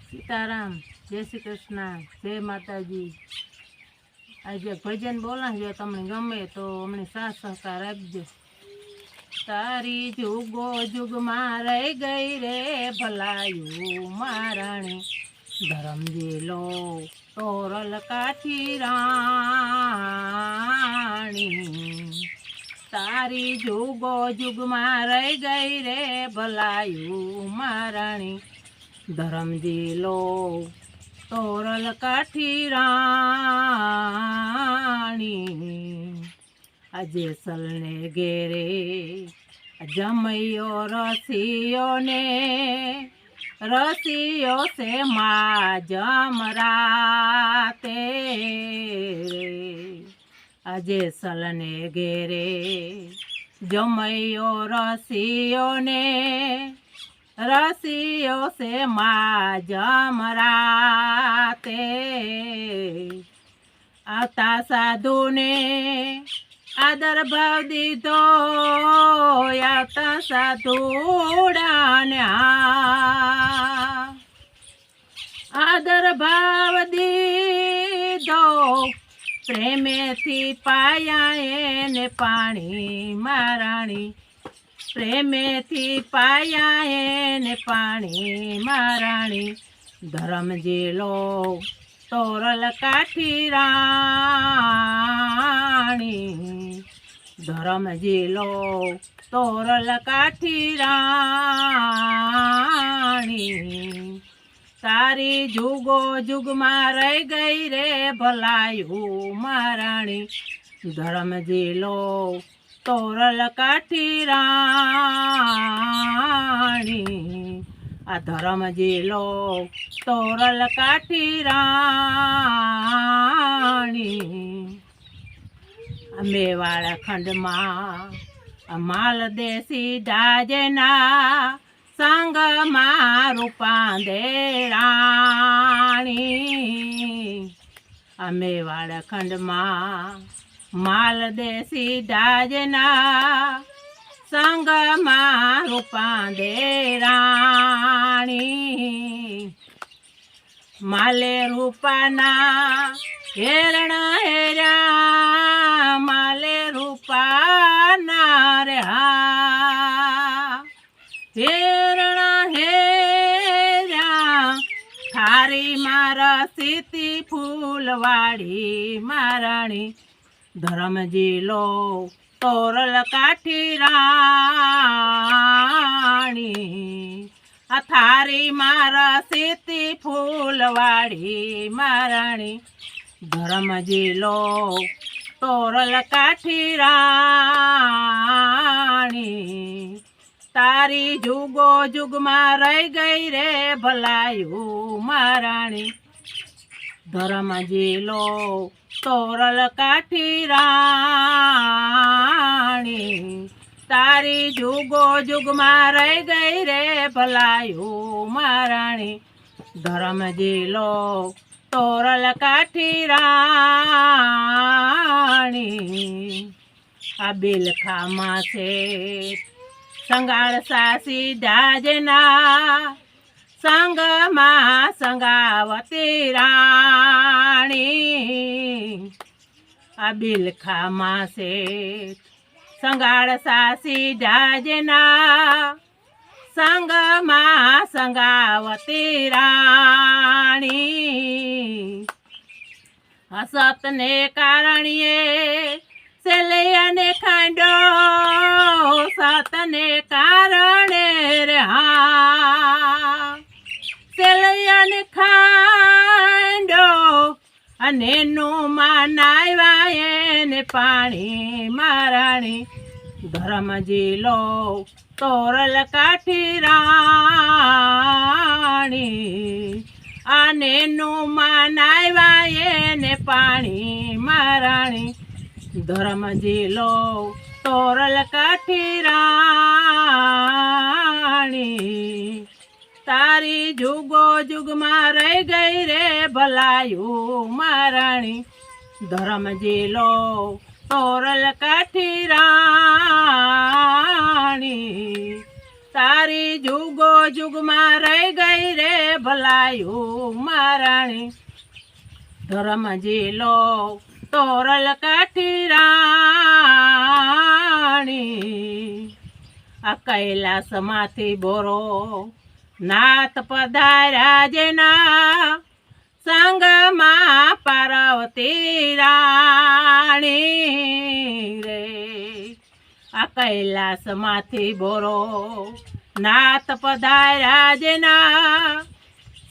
સીતારામ, જય શ્રી કૃષ્ણ, જય માતાજી। આજે ભજન બોલા જો તમને ગમે તો અમને સાથ સહકાર આપજો। તારી જુગો જુગમાં રહી ગઈ રે ભલાયું મારાણી, ધરમજી લો તોરલ કાઠી રાણી। તારી જુગો જુગમાં રહી ગઈ રે ભલાયું મારાણી, ધરમજી લો તોરલ કાઠી રાણી। આજે સલને ઘેરે જમૈયો રસિયો ને રસિયો છે મા જમરાતે। આજે સલને ઘેરે જમૈયો રસિયો ને રસિયો છે મા જમરાતે। આવતા સાધુને આદર ભાવ દીધો, આવતા સાધુડાને આદર ભાવ દીધો, પ્રેમેથી પાયા એને પાણી મારાણી, પ્રેમેથી પાયા એને પાણી મારાણી। ધરમજી લો તોરલ કાઠી રાણી, ધરમજી લો તોરલ કાઠી રાણી। તારી જુગો જુગમાં રહી ગઈ રે ભલાયું મારાણી, ધરમજી લો તોરલ કાઠી રાણી। આ ધરમજી લો તોરલ કાઠી રાણી। મેવાડા ખંડમાં માલ દેશી ડાજના સંગમાં રૂપાંદે રાણી। મેવાડા ખંડમાં માલ દેશી ડાજના સંગમાં રૂપાંદે રાણી। માલે રૂપાના હેરણા હેર્યા, માલે રૂપાના રે હેરણા હેર્યા, થારી મારા સીતી ફૂલવાડી મારાણી, ધરમજી લો તોરલ કાઠી રાણી। આ થારી મારા સીતી ફૂલવાડી મારાણી, ધરમજી લો તોરલ કાઠી રાણી। તારી જુગો જુગમાં રહી ગઈ રે ભલાયું મારાણી, ધરમજી લો તોરલ કાઠી રાણી। તારી જુગો જુગમાં રહી ગઈ રે ભલાયું મારાણી, ધરમજી લો તોરલ કાઠી રાણી। આ બિલખામાં છે સંગાળ સાસી ડાજના સંગમાં સંગાવતી રાણી। આ બિલખામાં છે સંગાળ સાસી ડાજના સંગમાં સંગાવતી રાણી। હસતને કારણીએ સેલૈયાને ખાંડો, સતને કારણે રે સેલૈયાને ખાંડો, અને નું માનાવ્યા એને પાણી મારાણી, ધરમજી લો તોરલ કાઠી રાણી। આને નું માનાવ્યા એને પાણી મારાણી, ધરમજી લો તોરલ કાઠી રાણી। તારી જુગો જુગમાં રહી ગઈ રે ભલાયું મારાણી, ધરમજી લો તોરલ કાઠી રાણી। તારી જુગો જુગમાં રહી ગઈ રે ભલાયું મારાણી ધર્મ જીલો તોરલ કાઠી રાણી આ કૈલાસ માંથી બોરો નાથ પધાર્યા જેના સંગમાં પાર્વતી રાણી રે આ કૈલાસ માંથી બોરો નાથ પધાર્યા જેના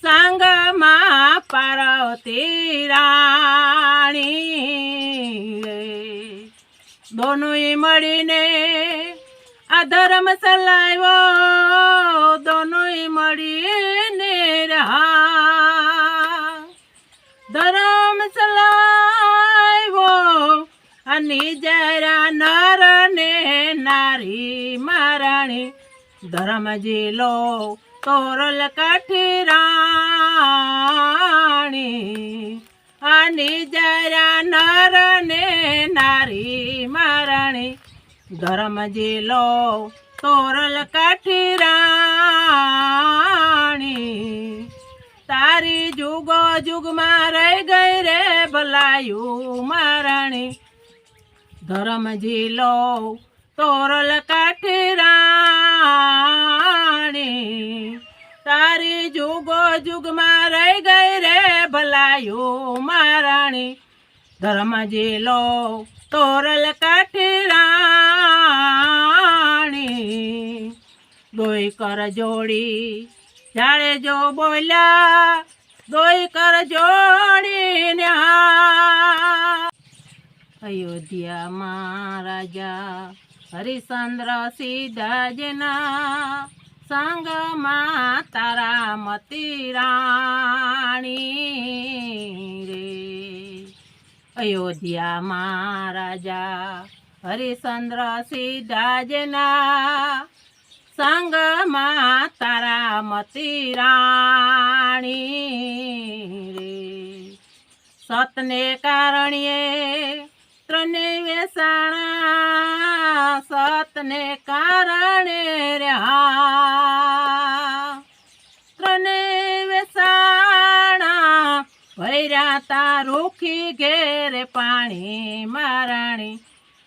સંગમાં પાર્વતી રાણી રે દોનોય મળીને આ ધર્મ ચલાવ્યો દોનોય મળીને ધર્મ ચલાવ્યો અને જરા નર ને નારી મારાણી ધર્મ જીલો તોરલ કાઠી રાણી અને જરા નર ને નારી મારાણી ધર્મ જીલો તોરલ કાઠી રાણી તારી જુગો જુગમાં રહી ગઈ રે ભલાયું મારાણી ધર્મ જીલો તોરલ કાઠી રાણી તારી જુગો જુગમાં રહી ગઈ રે ભલાયું મારાણી ધર્મ જીલો તોરલ કાઠી રાણી દોય કર જોડી જાણે જો બોલ્યા દોય કર જોડીને અયોધ્યામાં રાજા હરિશ્ચંદ્ર સીધાજના સંગમાં તારામતી રાણી રે અયોધ્યામાં રાજા હરિશ્ચંદ્ર સીધાજના સંગમાં તારામતી રાણી રે સતને કારણે ત્રણે વેસાણા સતને કારણે ત્રણે વેસાણા ભૈરા તા રૂખી ઘેરે પાણી મારાણી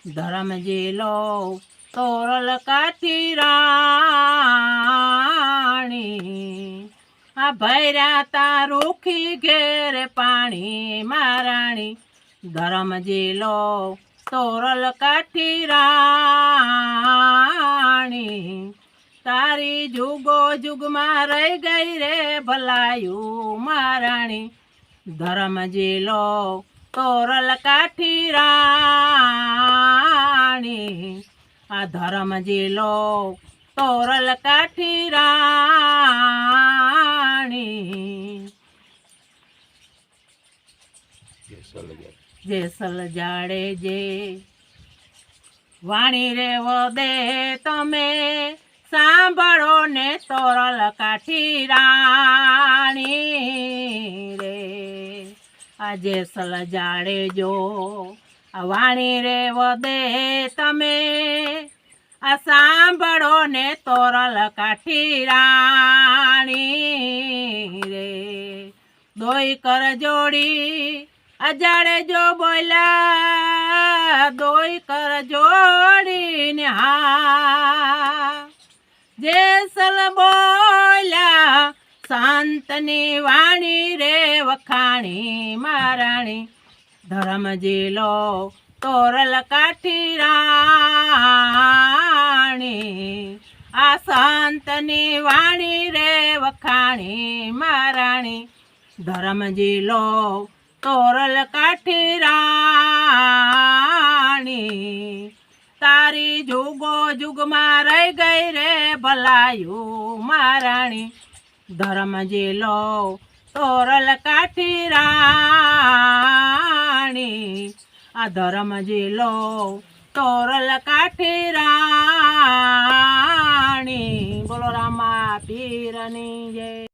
ધર્મ જીલો તોરલ કાઠી રાણી આ ભૈરા તા રૂખી ઘેરે પાણી મારાણી ધર્મ જીલો તોરલ કાઠી રાણી તારી જુગો જુગમાં રહી ગઈ રે ભલાયું મારાણી ધર્મ જીલો તોરલ કાઠી રાણી આ ધર્મ જીલો તોરલ કાઠી રાણી જેસલ જાડે જે વાણી રે વદે તમે સાંભળો ને તોરલ કાઠી રાણી રે આ જેસલ જાડે જો આ વાણી રે વદે તમે આ સાંભળો ને તોરલ કાઠી રાણી રે દોય કર જોડી અજાડે જો બોલ્યા દોય કર જોડીને જેસલ બોલ્યા સંતની વાણી રે વખાણી મારાણી ધર્મ જીલો તોરલ કાઠી રાણી આ સંતની વાણી રે વખાણી મારાણી ધર્મ જીલો તોરલ કાઠી રાણી તારી જુગો જુગમાં રહી ગઈ રે ભલાયું મારાણી ધર્મ જીલો તોરલ કાઠી રાણી આ ધર્મ જીલો તોરલ કાઠી રાણી બોલો રામા પીરની જય